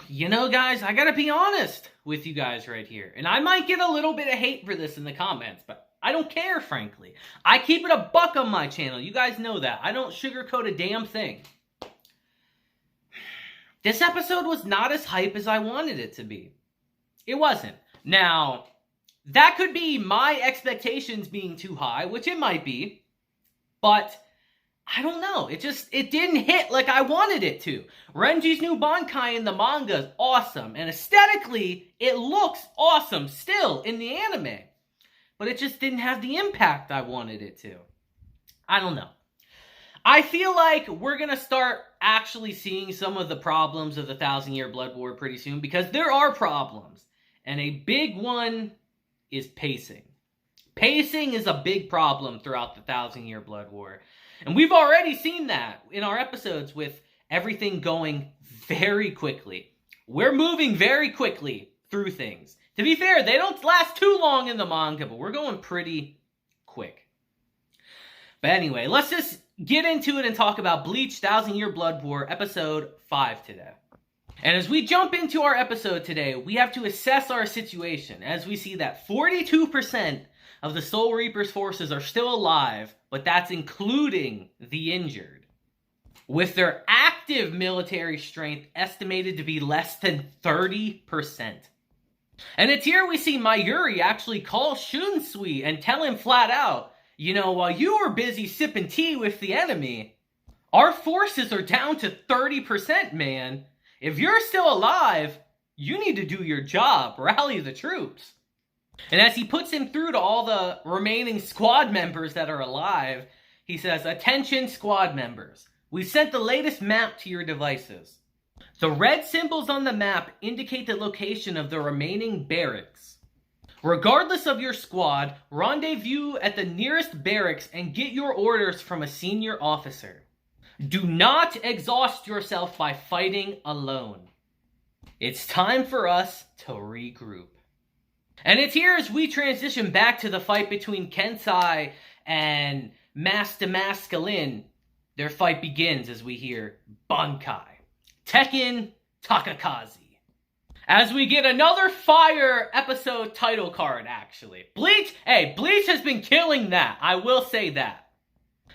You know, guys, I gotta be honest with you guys right here. And I might get a little bit of hate for this in the comments, but I don't care, frankly. I keep it a buck on my channel. You guys know that. I don't sugarcoat a damn thing. This episode was not as hype as I wanted it to be. It wasn't. Now, that could be my expectations being too high, which it might be. But I don't know. It didn't hit like I wanted it to. Renji's new Bankai in the manga is awesome. And aesthetically, it looks awesome still in the anime. But it just didn't have the impact I wanted it to. I don't know. I feel like we're going to start actually seeing some of the problems of the 1,000-Year Blood War pretty soon. Because there are problems. And a big one is pacing. Pacing is a big problem throughout the 1,000-Year Blood War. And we've already seen that in our episodes with everything going very quickly. We're moving very quickly through things. To be fair, they don't last too long in the manga, but we're going pretty quick. But anyway, let's just get into it and talk about Bleach 1,000-Year Blood War episode 5 today. And as we jump into our episode today, we have to assess our situation as we see that 42% of the Soul Reaper's forces are still alive, but that's including the injured, with their active military strength estimated to be less than 30%. And it's here we see Mayuri actually call Shunsui and tell him flat out, you know, while you were busy sipping tea with the enemy, our forces are down to 30%, man. If you're still alive, you need to do your job, rally the troops. And as he puts him through to all the remaining squad members that are alive, he says, attention squad members, we've sent the latest map to your devices. The red symbols on the map indicate the location of the remaining barracks. Regardless of your squad, rendezvous at the nearest barracks and get your orders from a senior officer. Do not exhaust yourself by fighting alone. It's time for us to regroup. And it's here as we transition back to the fight between Kensai and Master Masculine. Their fight begins as we hear Bankai, Tekken, Takakazi. As we get another fire episode title card, actually. Bleach has been killing that. I will say that.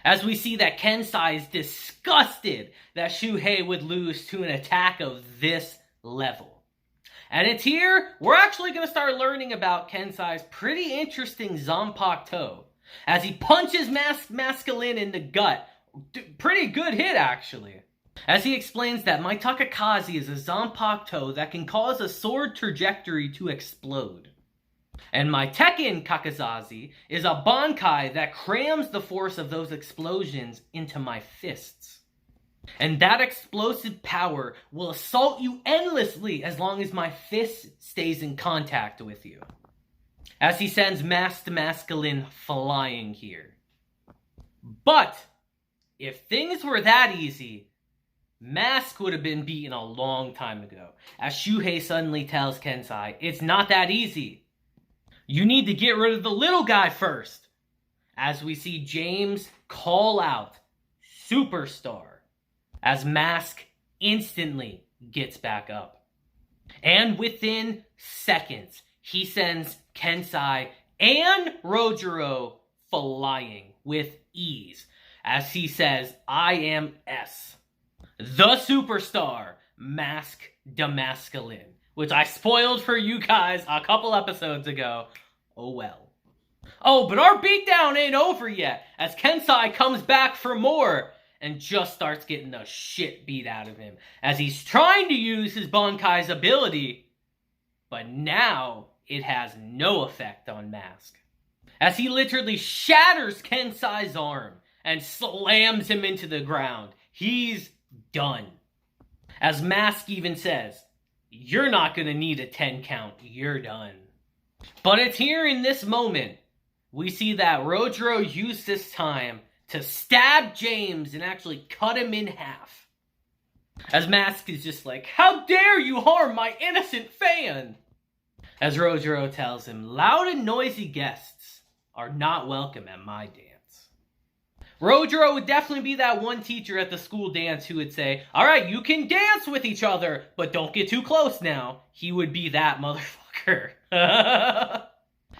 As we see that Kensai is disgusted that Shuhei would lose to an attack of this level. And it's here, we're actually going to start learning about Kensai's pretty interesting Zanpakuto. As he punches Masculine in the gut. Pretty good hit, actually. As he explains that my Takakazi is a Zanpakuto that can cause a sword trajectory to explode. And my Tekken Kakazazi is a Bankai that crams the force of those explosions into my fists. And that explosive power will assault you endlessly as long as my fist stays in contact with you. As he sends Master Masculine flying here. But if things were that easy, Mask would have been beaten a long time ago. As Shuhei suddenly tells Kensai, it's not that easy. You need to get rid of the little guy first. As we see James call out, Superstar. As Mask instantly gets back up. And within seconds, he sends Kensai and Rogero flying with ease. As he says, I am S. The Superstar, Mask Masculine. Which I spoiled for you guys a couple episodes ago. Oh well. Oh, but our beatdown ain't over yet. As Kensai comes back for more. And just starts getting the shit beat out of him. As he's trying to use his Bankai's ability. But now it has no effect on Mask. As he literally shatters Kensai's arm. And slams him into the ground. He's done. As Mask even says, you're not going to need a 10 count. You're done. But it's here in this moment. We see that Rogero used this time to stab James and actually cut him in half. As Mask is just like, how dare you harm my innocent fan? As Rogero tells him, loud and noisy guests are not welcome at my dance. Rogero would definitely be that one teacher at the school dance who would say, all right, you can dance with each other, but don't get too close now. He would be that motherfucker.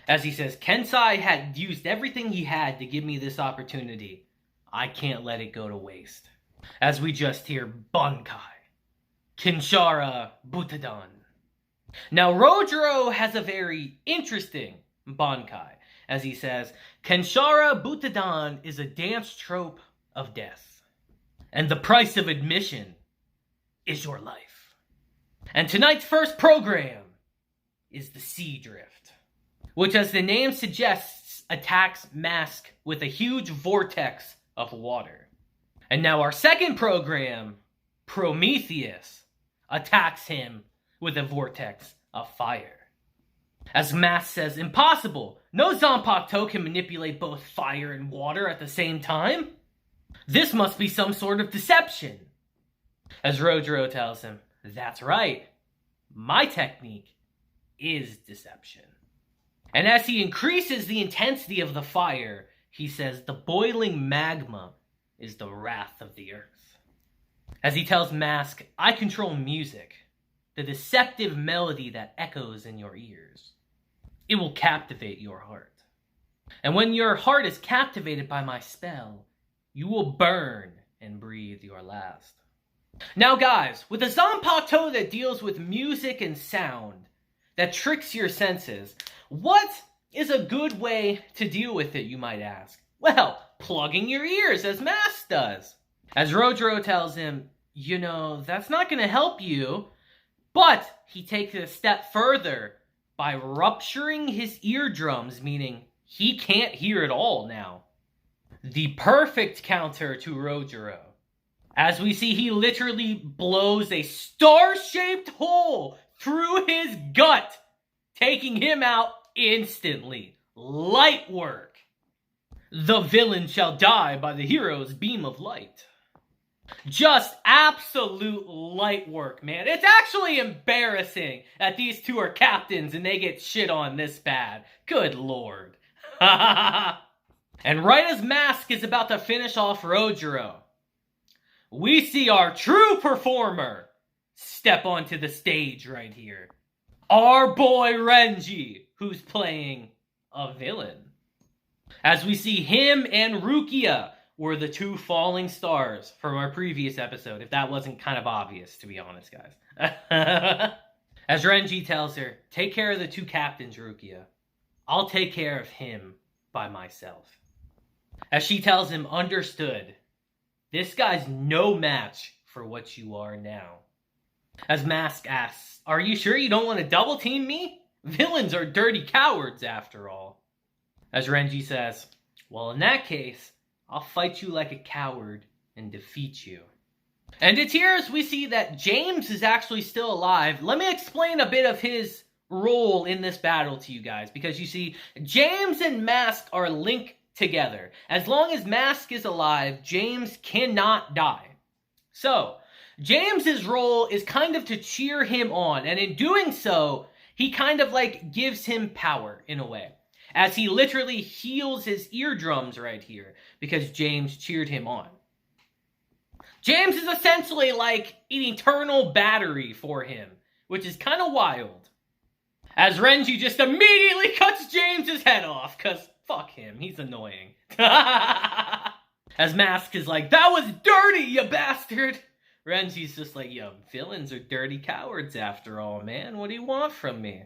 As he says, Kensai had used everything he had to give me this opportunity. I can't let it go to waste. As we just hear Bankai. Kinshara Butadan. Now, Rogero has a very interesting Bankai. As he says, Kenshara Butadan is a dance trope of death. And the price of admission is your life. And tonight's first program is the Sea Drift, which, as the name suggests, attacks Mask with a huge vortex of water. And now our second program, Prometheus, attacks him with a vortex of fire. As Mask says, impossible! No Zanpakuto can manipulate both fire and water at the same time. This must be some sort of deception. As Rogero tells him, that's right. My technique is deception. And as he increases the intensity of the fire, he says the boiling magma is the wrath of the earth. As he tells Mask, I control music, the deceptive melody that echoes in your ears. It will captivate your heart. And when your heart is captivated by my spell, you will burn and breathe your last. Now guys, with a Zanpakuto that deals with music and sound, that tricks your senses, what is a good way to deal with it, you might ask? Well, plugging your ears, as Mask does. As Rogero tells him, you know, that's not going to help you. But he takes it a step further by rupturing his eardrums, meaning he can't hear at all now. The perfect counter to Rogero. As we see, he literally blows a star-shaped hole through his gut, taking him out instantly. Light work. The villain shall die by the hero's beam of light. Just absolute light work, man. It's actually embarrassing that these two are captains and they get shit on this bad. Good lord. And right as Mask is about to finish off Rogero, we see our true performer step onto the stage right here. Our boy Renji, who's playing a villain. As we see him and Rukia were the two falling stars from our previous episode, if that wasn't kind of obvious, to be honest, guys. As Renji tells her, take care of the two captains, Rukia. I'll take care of him by myself. As she tells him, understood. This guy's no match for what you are now. As Mask asks, are you sure you don't want to double team me? Villains are dirty cowards, after all. As Renji says, well, in that case, I'll fight you like a coward and defeat you. And it's here as we see that James is actually still alive. Let me explain a bit of his role in this battle to you guys. Because you see, James and Mask are linked together. As long as Mask is alive, James cannot die. So, James's role is kind of to cheer him on. And in doing so, he kind of like gives him power in a way. As he literally heals his eardrums right here because James cheered him on. James is essentially like an eternal battery for him, which is kind of wild. As Renji just immediately cuts James's head off, because fuck him, he's annoying. As Mask is like, that was dirty, you bastard! Renji's just like, yo, villains are dirty cowards after all, man. What do you want from me?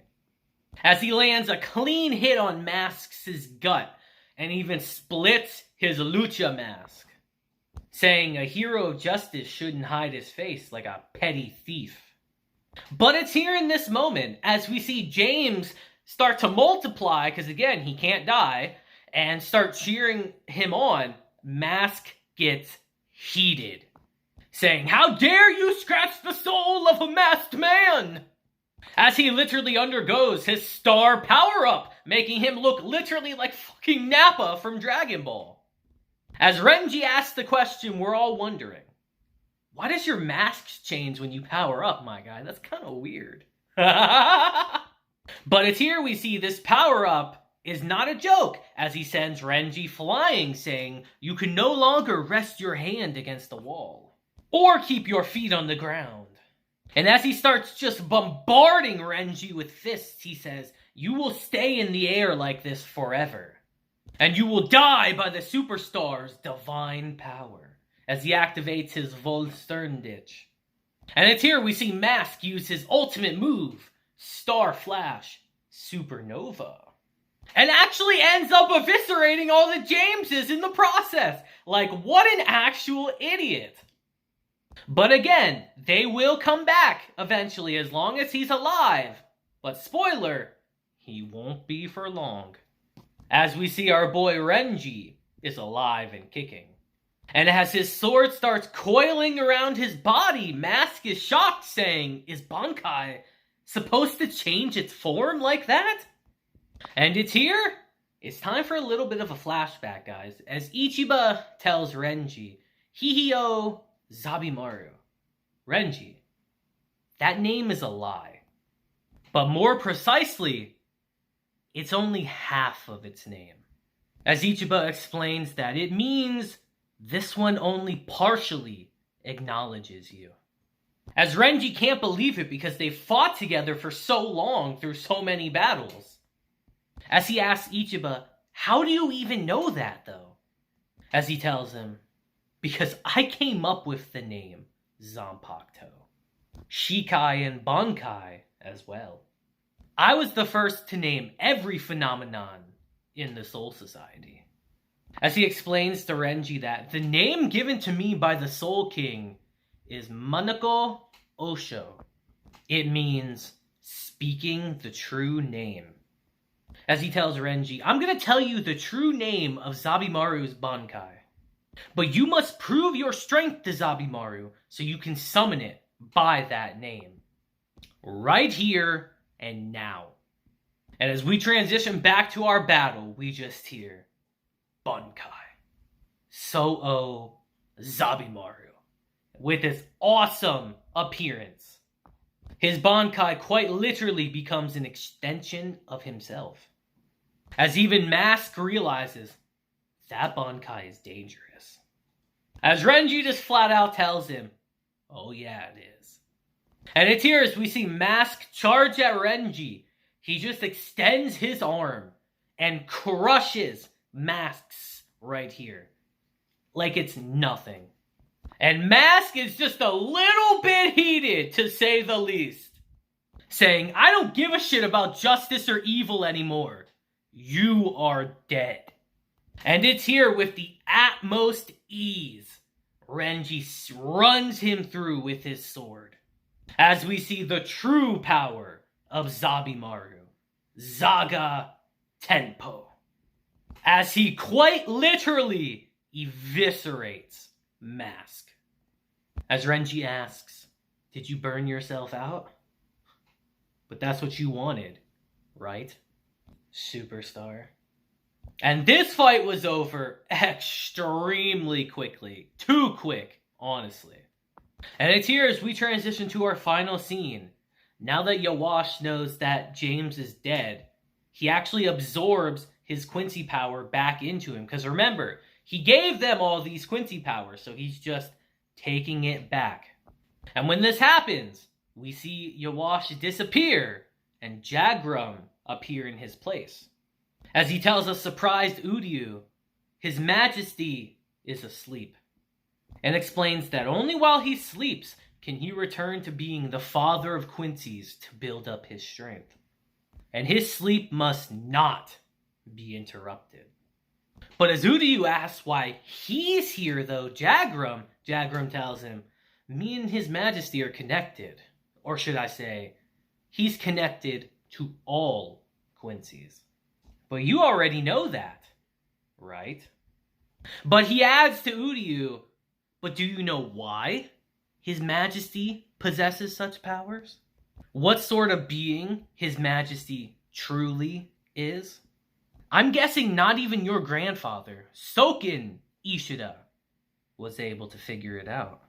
As he lands a clean hit on Mask's gut and even splits his lucha mask, saying a hero of justice shouldn't hide his face like a petty thief. But it's here in this moment as we see James start to multiply, because again, he can't die, and start cheering him on. Mask gets heated, saying, how dare you scratch the soul of a masked man! As he literally undergoes his star power-up, making him look literally like fucking Nappa from Dragon Ball. As Renji asks the question we're all wondering, why does your mask change when you power up, my guy? That's kind of weird. But it's here we see this power-up is not a joke, as he sends Renji flying, saying, "You can no longer rest your hand against the wall, or keep your feet on the ground." And as he starts just bombarding Renji with fists, he says, "You will stay in the air like this forever. And you will die by the superstar's divine power," as he activates his Volsterndich. And it's here we see Mask use his ultimate move, Star Flash Supernova. And actually ends up eviscerating all the Jameses in the process. Like, what an actual idiot. But again, they will come back eventually as long as he's alive. But spoiler, he won't be for long. As we see our boy Renji is alive and kicking. And as his sword starts coiling around his body, Mask is shocked, saying, "Is Bankai supposed to change its form like that?" And it's here. It's time for a little bit of a flashback, guys, as Ichiba tells Renji, "Hihio Zabimaru." Renji, that name is a lie. But more precisely, it's only half of its name. As Ichiba explains that it means this one only partially acknowledges you. As Renji can't believe it because they fought together for so long through so many battles. As he asks Ichiba, "How do you even know that, though?" As he tells him, "Because I came up with the name Zanpakuto, Shikai, and Bankai as well. I was the first to name every phenomenon in the Soul Society." As he explains to Renji that the name given to me by the Soul King is Manako Osho. It means speaking the true name. As he tells Renji, "I'm going to tell you the true name of Zabimaru's Bankai. But you must prove your strength to Zabimaru so you can summon it by that name. Right here and now." And as we transition back to our battle, we just hear Bankai. So-o Zabimaru. With his awesome appearance. His Bankai quite literally becomes an extension of himself. As even Mask realizes, that Bankai is dangerous. As Renji just flat out tells him, "Oh yeah, it is." And it's here as we see Mask charge at Renji. He just extends his arm and crushes Mask's right here. Like it's nothing. And Mask is just a little bit heated, to say the least. Saying, "I don't give a shit about justice or evil anymore. You are dead." And it's here with the utmost ease, Renji runs him through with his sword. As we see the true power of Zabimaru, Zaga Tenpo. As he quite literally eviscerates Mask. As Renji asks, "Did you burn yourself out? But that's what you wanted, right, superstar?" And this fight was over extremely quickly. Too quick, honestly. And it's here as we transition to our final scene. Now that Yawash knows that James is dead, he actually absorbs his Quincy power back into him. Because remember, he gave them all these Quincy powers, so he's just taking it back. And when this happens, we see Yawash disappear and Jagrum appear in his place. As he tells a surprised Uryu, His Majesty is asleep, and explains that only while he sleeps can he return to being the father of Quincy's to build up his strength. And his sleep must not be interrupted. But as Uryu asks why he's here though, Jagrum tells him, "Me and His Majesty are connected." Or should I say, he's connected to all Quincy's. But you already know that, right? But he adds to Uryu, "But do you know why His Majesty possesses such powers? What sort of being His Majesty truly is? I'm guessing not even your grandfather, Soken Ishida, was able to figure it out."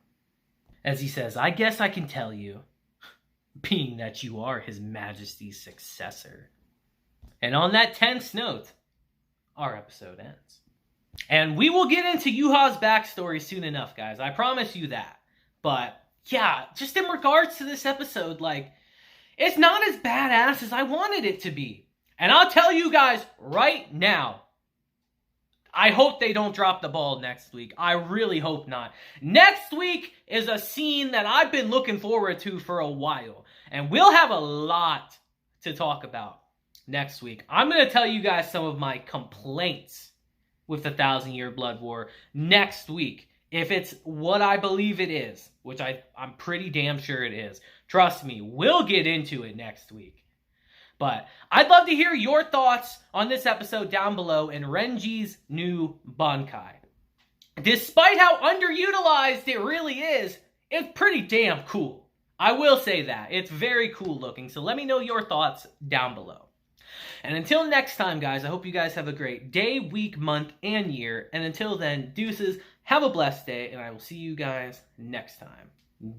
As he says, "I guess I can tell you, being that you are His Majesty's successor." And on that tense note, our episode ends. And we will get into Yuha's backstory soon enough, guys. I promise you that. But yeah, just in regards to this episode, like, it's not as badass as I wanted it to be. And I'll tell you guys right now, I hope they don't drop the ball next week. I really hope not. Next week is a scene that I've been looking forward to for a while. And we'll have a lot to talk about next week. I'm going to tell you guys some of my complaints with the 1,000-Year Blood War next week. If it's what I believe it is, which I'm pretty damn sure it is. Trust me, we'll get into it next week. But I'd love to hear your thoughts on this episode down below in Renji's new Bankai. Despite how underutilized it really is, it's pretty damn cool. I will say that. It's very cool looking, so let me know your thoughts down below. And until next time, guys, I hope you guys have a great day, week, month, and year. And until then, deuces, have a blessed day, and I will see you guys next time.